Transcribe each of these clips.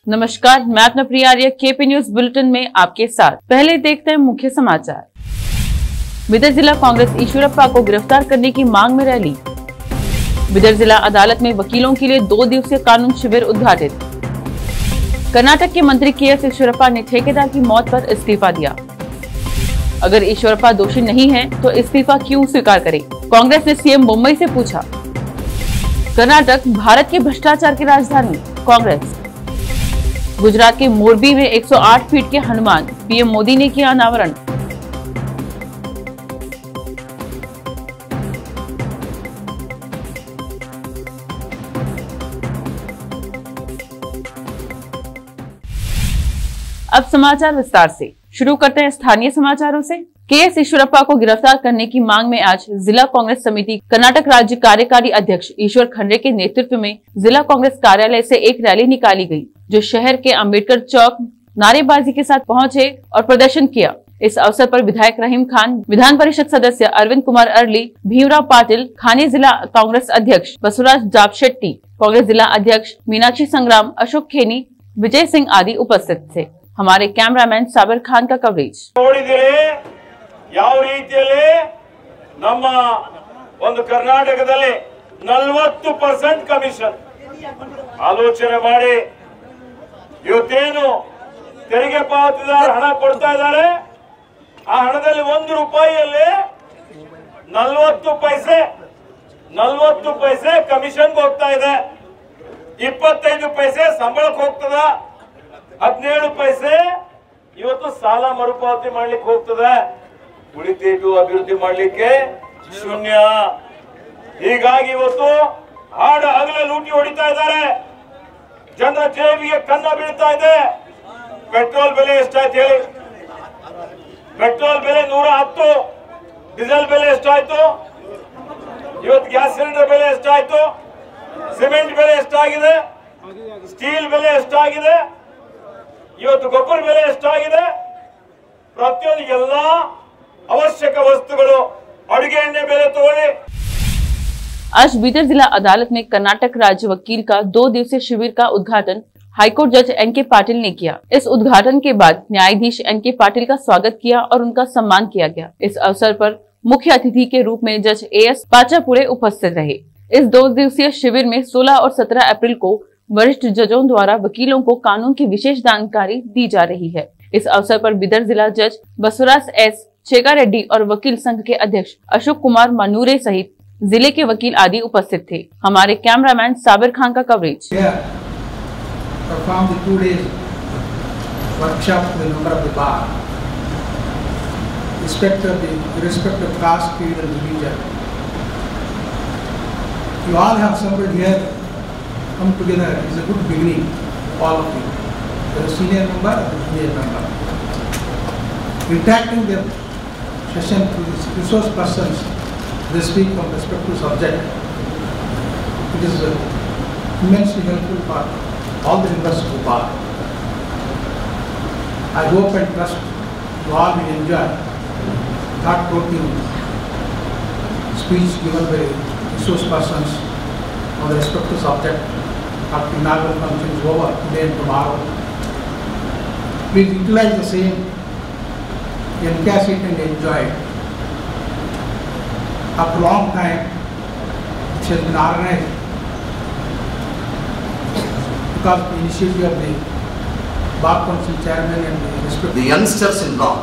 नमस्कार, मैं अपना प्रिय आर्य केपी न्यूज बुलेटिन में आपके साथ। पहले देखते हैं मुख्य समाचार। बिदर जिला कांग्रेस ईश्वरप्पा को गिरफ्तार करने की मांग में रैली। बिदर जिला अदालत में वकीलों के लिए 2 दिवसीय कानून शिविर उद्घाटित। कर्नाटक के मंत्री के.एस. ईश्वरप्पा ने ठेकेदार की मौत पर इस्तीफा दिया। अगर ईश्वरप्पा दोषी नहीं है तो इस्तीफा क्यों स्वीकार करे? कांग्रेस ने सीएम मुंबई से पूछा। कर्नाटक भारत के भ्रष्टाचार की राजधानी, कांग्रेस। गुजरात के मोरबी में 108 फीट के हनुमान, पीएम मोदी ने किया अनावरण। अब समाचार विस्तार से। शुरू करते हैं स्थानीय समाचारों से। के.एस. ईश्वरप्पा को गिरफ्तार करने की मांग में आज जिला कांग्रेस समिति कर्नाटक राज्य कार्यकारी अध्यक्ष ईश्वर खंड्रे के नेतृत्व में जिला कांग्रेस कार्यालय से एक रैली निकाली गई, जो शहर के अंबेडकर चौक नारेबाजी के साथ पहुंचे और प्रदर्शन किया। इस अवसर पर विधायक रहीम खान, विधान परिषद सदस्य अरविंद कुमार अरली, भीमराव पाटिल, खानी जिला कांग्रेस अध्यक्ष बसवराज जापशेट्टी, कांग्रेस जिला अध्यक्ष मीनाक्षी संग्राम, अशोक खेनी, विजय सिंह आदि उपस्थित थे। हमारे कैमरामैन साबिर खान का कवरेज। ಯಾವ ರೀತಿಯಲ್ಲಿ ನಮ್ಮ ಒಂದು ಕರ್ನಾಟಕದಲ್ಲಿ 40% ಕಮಿಷನ್ ಆಲೋಚನೆ ಮಾಡಿ ಇವತ್ತೇನು ತೆರಿಗೆ ಪಾವತಿದಾರ ಹಣ ಕೊಡ್ತಾ ಇದ್ದಾರೆ, ಆ ಹಣದಲ್ಲಿ 1 ರೂಪಾಯಿಯಲ್ಲಿ 40 ಪೈಸೆ ಕಮಿಷನ್ಗೆ ಹೋಗ್ತಾ ಇದೆ, 25 ಪೈಸೆ ಸಂಬಳಕ್ಕೆ ಹೋಗ್ತದ, 17 ಪೈಸೆ ಇವತ್ತು ಸಾಲ ಮರುಪಾವತಿ ಮಾಡ್ಲಿಕ್ಕೆ ಹೋಗ್ತದೆ, ಉಳಿದಿದ್ದು ಅಭಿವೃದ್ಧಿ ಮಾಡ್ಲಿಕ್ಕೆ ಶೂನ್ಯ। ಹೀಗಾಗಿ ಇವತ್ತು ಹಾಡ ಹಗಲೇ ಲೂಟಿ ಹೊಡಿತಾ ಇದ್ದಾರೆ, ಜನರ ಜೇಬಿಗೆ ಕನ್ನ ಬೀಳ್ತಾ ಇದೆ। ಪೆಟ್ರೋಲ್ ಬೆಲೆ ಎಷ್ಟಾಯ್ತು ಹೇಳಿ? ಪೆಟ್ರೋಲ್ ಬೆಲೆ 110, ಡೀಸೆಲ್ ಬೆಲೆ ಎಷ್ಟಾಯ್ತು? ಇವತ್ತು ಗ್ಯಾಸ್ ಸಿಲಿಂಡರ್ ಬೆಲೆ ಎಷ್ಟಾಯ್ತು? ಸಿಮೆಂಟ್ ಬೆಲೆ ಎಷ್ಟಾಗಿದೆ? ಸ್ಟೀಲ್ ಬೆಲೆ ಎಷ್ಟಾಗಿದೆ? ಇವತ್ತು ಗೊಬ್ಬರ ಬೆಲೆ ಎಷ್ಟಾಗಿದೆ? ಪ್ರತಿಯೊಂದು ಎಲ್ಲಾ आवश्यक वस्तुगळु अडुगे एण्णे बेले तोगळि। आज बिदर जिला अदालत में कर्नाटक राज्य वकील का 2 दिवसीय शिविर का उद्घाटन हाईकोर्ट जज एन.के. पाटिल ने किया। इस उद्घाटन के बाद न्यायाधीश एन.के. पाटिल का स्वागत किया और उनका सम्मान किया गया। इस अवसर पर मुख्य अतिथि के रूप में जज ए.एस. पाचापुरे उपस्थित रहे। इस 2 दिवसीय शिविर में 16 और 17 अप्रैल को वरिष्ठ जजों द्वारा वकीलों को कानून की विशेष जानकारी दी जा रही है। इस अवसर पर बिदर जिला जज बसवराज एस. चेगा रेड्डी और वकील संघ के अध्यक्ष अशोक कुमार मनूरे सहित जिले के वकील आदि उपस्थित थे। हमारे कैमरामैन साबिर खान का coverage. Session to the resource persons this week on respective subject. It is immensely helpful for all the members of the bar. I hope and trust you all will enjoy thought-provoking speech given by resource persons on the respective subject after the inaugural function is over today and tomorrow. Please utilize the same, encash it and enjoy it. After a long time, it has been organized because of the initiative of the Bar Council Chairman and the respective the youngsters in law.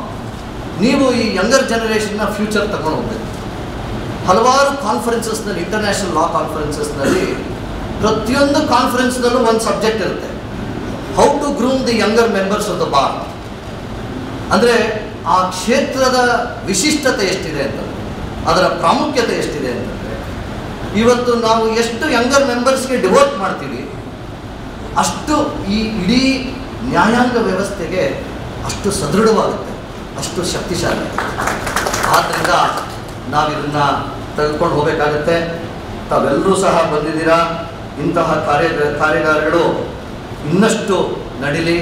ನೀವು ಈ younger ಜನರೇಷನ್ನ future ತಗೊಂಡು ಹೋಗ್ಬೇಕು. ಹಲವಾರು ಕಾನ್ಫರೆನ್ಸಸ್ನಲ್ಲಿ, international ಲಾ ಕಾನ್ಫರೆನ್ಸಸ್ನಲ್ಲಿ ಪ್ರತಿಯೊಂದು ಕಾನ್ಫರೆನ್ಸ್ನಲ್ಲೂ ಒಂದು subject ಇರುತ್ತೆ, how to groom the younger members of the bar. ಅಂದರೆ ಆ ಕ್ಷೇತ್ರದ ವಿಶಿಷ್ಟತೆ ಎಷ್ಟಿದೆ ಅಂತ, ಅದರ ಪ್ರಾಮುಖ್ಯತೆ ಎಷ್ಟಿದೆ ಅಂತಂದರೆ, ಇವತ್ತು ನಾವು ಎಷ್ಟು ಯಂಗರ್ ಮೆಂಬರ್ಸ್ಗೆ ಡಿವೋಟ್ ಮಾಡ್ತೀವಿ ಅಷ್ಟು ಈ ಇಡೀ ನ್ಯಾಯಾಂಗ ವ್ಯವಸ್ಥೆಗೆ ಅಷ್ಟು ಸದೃಢವಾಗುತ್ತೆ, ಅಷ್ಟು ಶಕ್ತಿಶಾಲಿ. ಆದ್ದರಿಂದ ನಾವಿದನ್ನು ತೆಗೆದುಕೊಂಡು ಹೋಗಬೇಕಾಗುತ್ತೆ. ತಾವೆಲ್ಲರೂ ಸಹ ಬಂದಿದ್ದೀರಾ. ಇಂತಹ ಕಾರ್ಯಾಗಾರಗಳು ಇನ್ನಷ್ಟು ನಡೀಲಿ.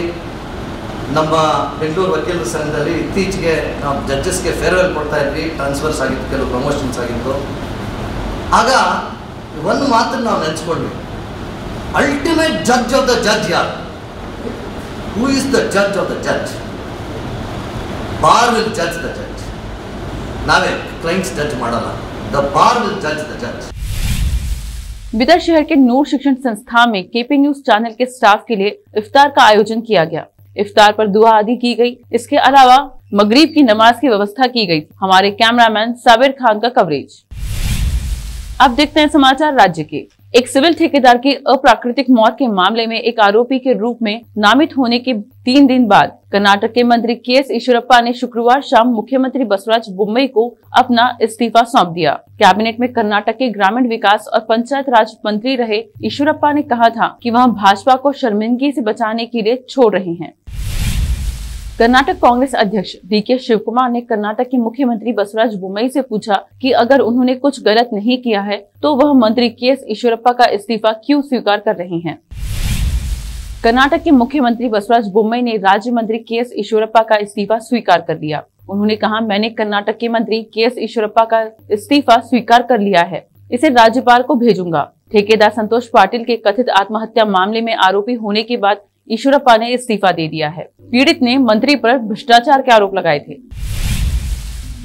ನಮ್ಮ ಬೆಂಗಳೂರು ವಕೀಲರ ಸಂಘದಲ್ಲಿ ಇತ್ತೀಚೆಗೆ ನಾವು ಜಡ್ಜಸ್ಗೆ ಫೇರ್ವೆಲ್ ಕೊಡ್ತಾ ಇದ್ವಿ, ಟ್ರಾನ್ಸ್ಫರ್ಸ್ ಆಗಿತ್ತು, ಕೆಲವು ಪ್ರಮೋಷನ್ಸ್ ಆಗಿತ್ತು. ಆಗ ಒಂದು ಮಾತನ್ನು ನಾವು ನೆನೆಸ್ಕೊಂಡ್ವಿ, ultimate judge of the judge ಯಾರು? Who is the judge of the judge? Bar will judge the judge. नावे clients judge माडाला. The bar will judge the judge. Bidar शहर के नूर शिक्षण संस्था में केपी न्यूज चैनल के स्टाफ के लिए इफ्तार का आयोजन किया गया। इफ्तार पर दुआ आदि की गई। इसके अलावा मगरिब की नमाज की व्यवस्था की गई। हमारे कैमरामैन साबिर खान का कवरेज। अब देखते हैं समाचार राज्य के। एक सिविल ठेकेदार की अप्राकृतिक मौत के मामले में एक आरोपी के रूप में नामित होने के 3 दिन बाद कर्नाटक के मंत्री के.एस. ईश्वरप्पा ने शुक्रवार शाम मुख्यमंत्री बसवराज बोम्मई को अपना इस्तीफा सौंप दिया। कैबिनेट में कर्नाटक के ग्रामीण विकास और पंचायत राज मंत्री रहे ईश्वरप्पा ने कहा था कि वह भाजपा को शर्मिंदगी से बचाने के लिए छोड़ रहे हैं। कर्नाटक कांग्रेस अध्यक्ष डी.के. शिवकुमार ने कर्नाटक के मुख्यमंत्री बसवराज बोम्मई से पूछा कि अगर उन्होंने कुछ गलत नहीं किया है तो वह मंत्री के.एस. ईश्वरप्पा का इस्तीफा क्यों स्वीकार कर रहे हैं। कर्नाटक के मुख्यमंत्री बसवराज बोम्मई ने राज्य मंत्री के.एस. ईश्वरप्पा का इस्तीफा स्वीकार कर लिया। उन्होंने कहा, मैंने कर्नाटक के मंत्री के.एस. ईश्वरप्पा का इस्तीफा स्वीकार कर लिया है, इसे राज्यपाल को भेजूंगा। ठेकेदार संतोष पाटिल के कथित आत्महत्या मामले में आरोपी होने के बाद ईश्वरप्पा ने इस्तीफा दे दिया है। पीड़ित ने मंत्री पर भ्रष्टाचार के आरोप लगाए थे।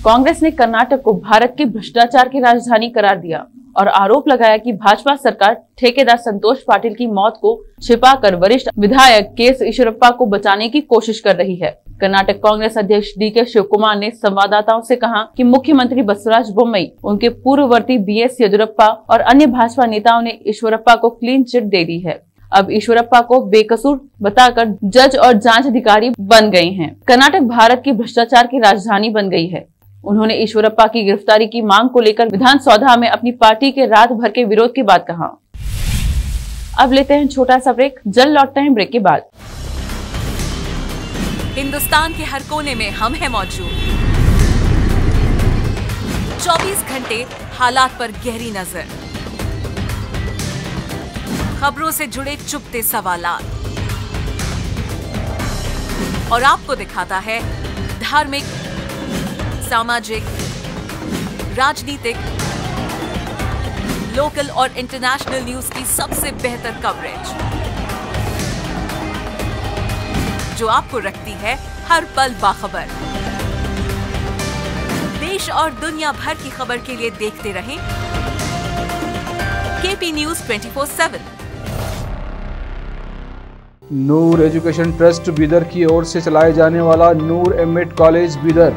कांग्रेस ने कर्नाटक को भारत की भ्रष्टाचार की राजधानी करार दिया और आरोप लगाया कि भाजपा सरकार ठेकेदार संतोष पाटिल की मौत को छिपाकर वरिष्ठ विधायक के.एस. ईश्वरप्पा को बचाने की कोशिश कर रही है। कर्नाटक कांग्रेस अध्यक्ष डी.के. शिवकुमार ने संवाददाताओं से कहा कि मुख्यमंत्री बसवराज बोम्मई, उनके पूर्ववर्ती बी.एस. येदियुरप्पा और अन्य भाजपा नेताओं ने ईश्वरप्पा को क्लीन चिट दे दी है। अब ईश्वरप्पा को बेकसूर बताकर जज और जांच अधिकारी बन गए हैं। कर्नाटक भारत की भ्रष्टाचार की राजधानी बन गई है। उन्होंने ईश्वरप्पा की गिरफ्तारी की मांग को लेकर विधानसौधा में अपनी पार्टी के रात भर के विरोध की बात कहा। अब लेते हैं छोटा सा ब्रेक, जल्द लौटते हैं ब्रेक के बाद। हिंदुस्तान के हर कोने में हम हैं मौजूद। 24 घंटे हालात पर गहरी नजर, खबरों से जुड़े चुपते सवालात और आपको दिखाता है धार्मिक, सामाजिक, राजनीतिक, लोकल और इंटरनेशनल न्यूज की सबसे बेहतर कवरेज जो आपको रखती है हर पल बाखबर। देश और दुनिया भर की खबर के लिए देखते रहें KP news 24/7। Noor education trust Bidar की ओर से चलाए जाने वाला Noor M Ed. College Bidar,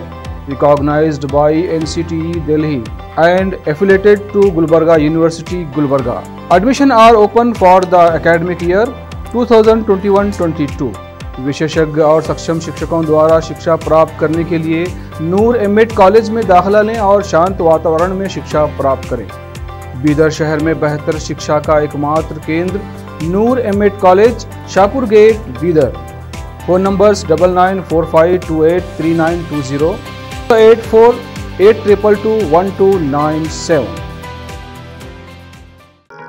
recognized by NCTE Delhi and affiliated to Gulbarga University, Gulbarga. Admission are open for the academic year 2021-22. विशेषज्ञ और सक्षम शिक्षकों द्वारा शिक्षा प्राप्त करने के लिए नूर एम.एड. कॉलेज में दाखिला लें और शांत वातावरण में शिक्षा प्राप्त करें। बीदर शहर में बेहतर शिक्षा का एकमात्र केंद्र Noor M Ed. College, Shahpur gate, Bidar. Phone numbers 9945283920, 8482221297।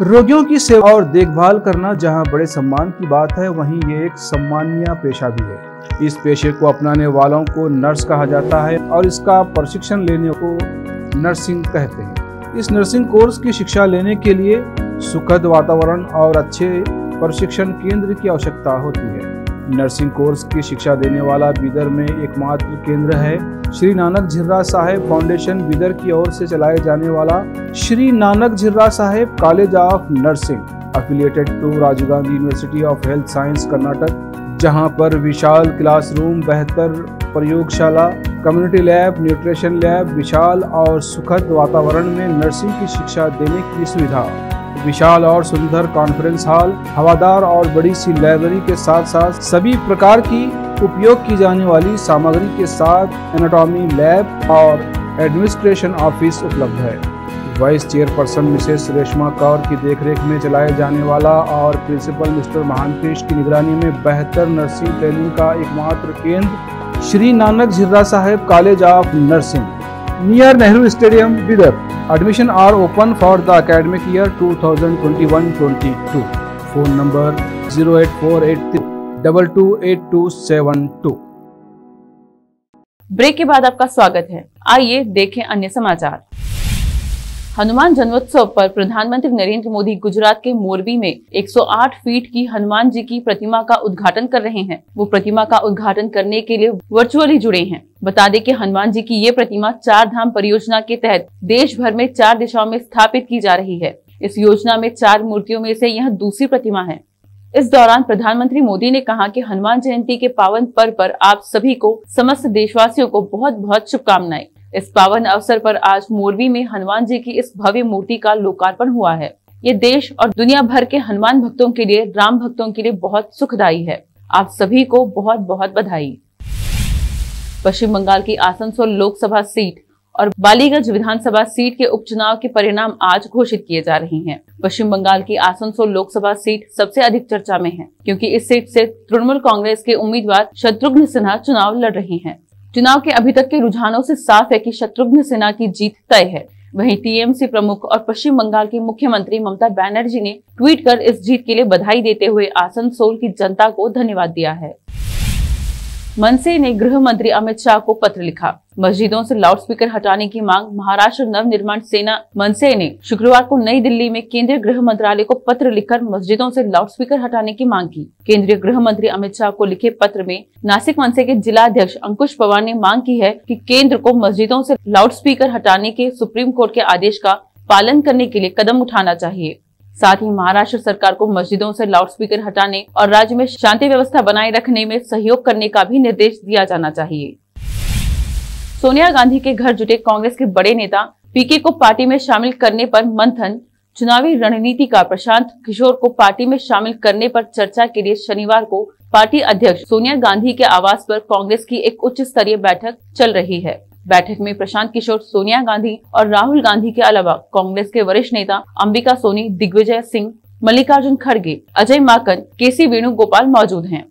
रोगियों की सेवा और देखभाल करना जहां बड़े सम्मान की बात है, वहीं ये एक सम्माननीय पेशा भी है। इस पेशे को अपनाने वालों को नर्स कहा जाता है और इसका प्रशिक्षण लेने को नर्सिंग कहते हैं। इस नर्सिंग कोर्स की शिक्षा लेने के लिए सुखद वातावरण और अच्छे प्रशिक्षण केंद्र की आवश्यकता होती है। नर्सिंग कोर्स की शिक्षा देने वाला बीदर में एकमात्र केंद्र है श्री नानक झिर्रा साहेब फाउंडेशन बीदर की ओर से चलाए जाने वाला Shri Nanak Jhirra Saheb college of nursing, affiliated to Rajiv Gandhi university of health science Karnataka, जहां पर विशाल क्लासरूम, बेहतर प्रयोगशाला, कम्युनिटी लैब, न्यूट्रिशन लैब, विशाल और सुखद वातावरण में नर्सिंग की शिक्षा देने की सुविधा, विशाल और सुंदर कॉन्फ्रेंस हॉल, हवादार और बड़ी सी लाइब्रेरी के साथ साथ सभी प्रकार की उपयोग की जाने वाली सामग्री के साथ एनाटॉमी लैब और एडमिनिस्ट्रेशन ऑफिस उपलब्ध है। Vice chairperson Mrs Reshma Kaur की देखरेख में चलाए जाने वाला और प्रिंसिपल मिस्टर महानकृष की निगरानी में बेहतर नर्सिंग ट्रेनिंग का एकमात्र केंद्र Shri Nanak Jhirra Saheb college of nursing, near Nehru stadium, Bidar. Admission are open for the academic year 2021-22. Phone number 08483228272। Break के बाद आपका स्वागत है। आइए देखें अन्य समाचार। हनुमान जन्मोत्सव पर प्रधानमंत्री नरेंद्र मोदी गुजरात के मोरबी में 108 फीट की हनुमान जी की प्रतिमा का उद्घाटन कर रहे हैं। वो प्रतिमा का उद्घाटन करने के लिए वर्चुअली जुड़े हैं। बता दें कि हनुमान जी की ये प्रतिमा 4 धाम परियोजना के तहत देश भर में 4 दिशाओं में स्थापित की जा रही है। इस योजना में 4 मूर्तियों में से यह दूसरी प्रतिमा है। इस दौरान प्रधानमंत्री मोदी ने कहा कि हनुमान जयंती के पावन पर्व पर आप सभी को, समस्त देशवासियों को बहुत बहुत शुभकामनाएं। इस पावन अवसर पर आज मोरबी में हनुमान जी की इस भव्य मूर्ति का लोकार्पण हुआ है। ये देश और दुनिया भर के हनुमान भक्तों के लिए, राम भक्तों के लिए बहुत सुखदायी है। आप सभी को बहुत बहुत बधाई। पश्चिम बंगाल की आसनसोल लोकसभा सीट और बालीगंज विधानसभा सीट के उपचुनाव के परिणाम आज घोषित किए जा रहे हैं। पश्चिम बंगाल की आसनसोल लोकसभा सीट सबसे अधिक चर्चा में है, क्योंकि इस सीट से तृणमूल कांग्रेस के उम्मीदवार शत्रुघ्न सिन्हा चुनाव लड़ रहे हैं। चुनाव के अभी तक के रुझानों से साफ है कि शत्रुघ्न सिन्हा की जीत तय है। वहीं टीएमसी प्रमुख और पश्चिम बंगाल की मुख्यमंत्री ममता बनर्जी ने ट्वीट कर इस जीत के लिए बधाई देते हुए आसनसोल की जनता को धन्यवाद दिया है। मनसे ने गृह मंत्री अमित शाह को पत्र लिखा। मस्जिदों से लाउडस्पीकर हटाने की मांग महाराष्ट्र नवनिर्माण सेना मनसे ने शुक्रवार को नई दिल्ली में केंद्रीय गृह मंत्रालय को पत्र लिखकर मस्जिदों से लाउडस्पीकर हटाने की मांग की। केंद्रीय गृह मंत्री अमित शाह को लिखे पत्र में नासिक मनसे के जिला अध्यक्ष अंकुश पवार ने मांग की है कि केंद्र को मस्जिदों से लाउडस्पीकर हटाने के सुप्रीम कोर्ट के आदेश का पालन करने के लिए कदम उठाना चाहिए। साथ ही महाराष्ट्र सरकार को मस्जिदों से लाउडस्पीकर हटाने और राज्य में शांति व्यवस्था बनाए रखने में सहयोग करने का भी निर्देश दिया जाना चाहिए। सोनिया गांधी के घर जुटे कांग्रेस के बड़े नेता पीके को पार्टी में शामिल करने पर मंथन। चुनावी रणनीतिकार प्रशांत किशोर को पार्टी में शामिल करने पर चर्चा के लिए शनिवार को पार्टी अध्यक्ष सोनिया गांधी के आवास पर कांग्रेस की एक उच्च स्तरीय बैठक चल रही है। बैठक में प्रशांत किशोर, सोनिया गांधी और राहुल गांधी के अलावा कांग्रेस के वरिष्ठ नेता अंबिका सोनी, दिग्विजय सिंह, मल्लिकार्जुन खड़गे, अजय माकन, केसी वेणुगोपाल मौजूद हैं।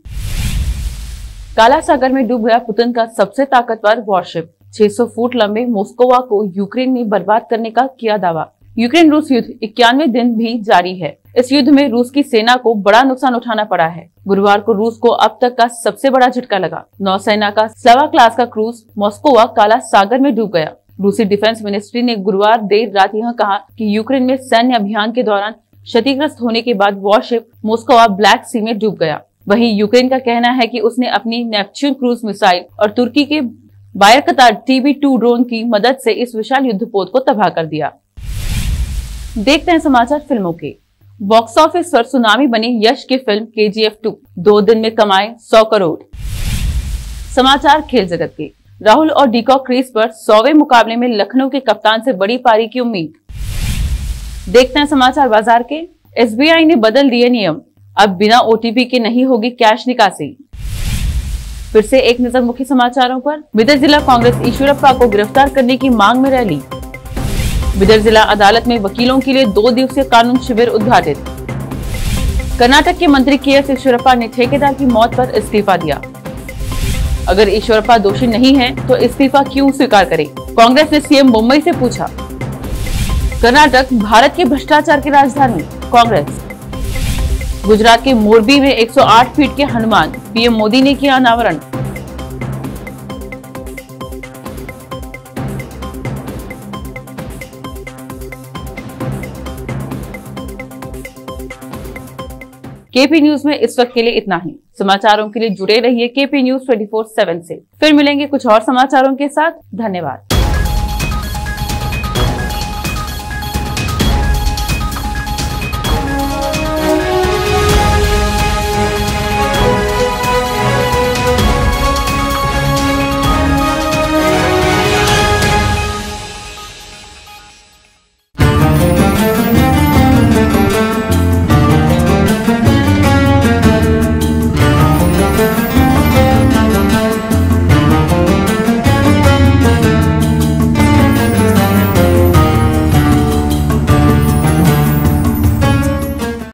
काला सागर में डूब गया पुतिन का सबसे ताकतवर वॉरशिप। 600 फुट लंबे मोस्कोवा को यूक्रेन ने बर्बाद करने का किया दावा। यूक्रेन रूस युद्ध 91 दिन भी जारी है। इस युद्ध में रूस की सेना को बड़ा नुकसान उठाना पड़ा है। गुरुवार को रूस को अब तक का सबसे बड़ा झटका लगा। नौसेना का सवा क्लास का क्रूज मोस्कोवा काला सागर में डूब गया। रूसी डिफेंस मिनिस्ट्री ने गुरुवार देर रात यह कहा कि यूक्रेन में सैन्य अभियान के दौरान क्षतिग्रस्त होने के बाद वॉरशिप मोस्कोवा ब्लैक सी में डूब गया। वहीं यूक्रेन का कहना है कि उसने अपनी नेपच्यून क्रूज मिसाइल और तुर्की के बायरकतार TB2 ड्रोन की मदद से इस विशाल युद्धपोत को तबाह कर दिया। देखते हैं समाचार फिल्मों के। बॉक्स ऑफिस पर सुनामी बनी यश की फिल्म KGF 2 2 दिन में कमाए 100 करोड़। समाचार खेल जगत के। राहुल और डीकॉक क्रीज पर 100वें मुकाबले में लखनऊ के कप्तान से बड़ी पारी की उम्मीद। देखते हैं समाचार बाजार के। SBI ने बदल दिए नियम, अब बिना OTP के नहीं होगी कैश निकासी। फिर से एक नजर मुख्य समाचारों पर। बिदर जिला कांग्रेस ईश्वरप्पा को गिरफ्तार करने की मांग में रैली। बिदर जिला अदालत में वकीलों के लिए 2 दिवसीय कानून शिविर उद्घाटित। कर्नाटक के मंत्री KS ईश्वरप्पा ने ठेकेदार की मौत पर इस्तीफा दिया। अगर ईश्वरप्पा दोषी नहीं है तो इस्तीफा क्यों स्वीकार करे? कांग्रेस ने CM मुंबई से पूछा। कर्नाटक भारत के भ्रष्टाचार की राजधानी, कांग्रेस। गुजरात के मोरबी में 108 फीट के हनुमान, PM मोदी ने किया अनावरण। KP न्यूज में इस वक्त के लिए इतना ही। समाचारों के लिए जुड़े रहिए KP न्यूज 24/7 से। फिर मिलेंगे कुछ और समाचारों के साथ। धन्यवाद।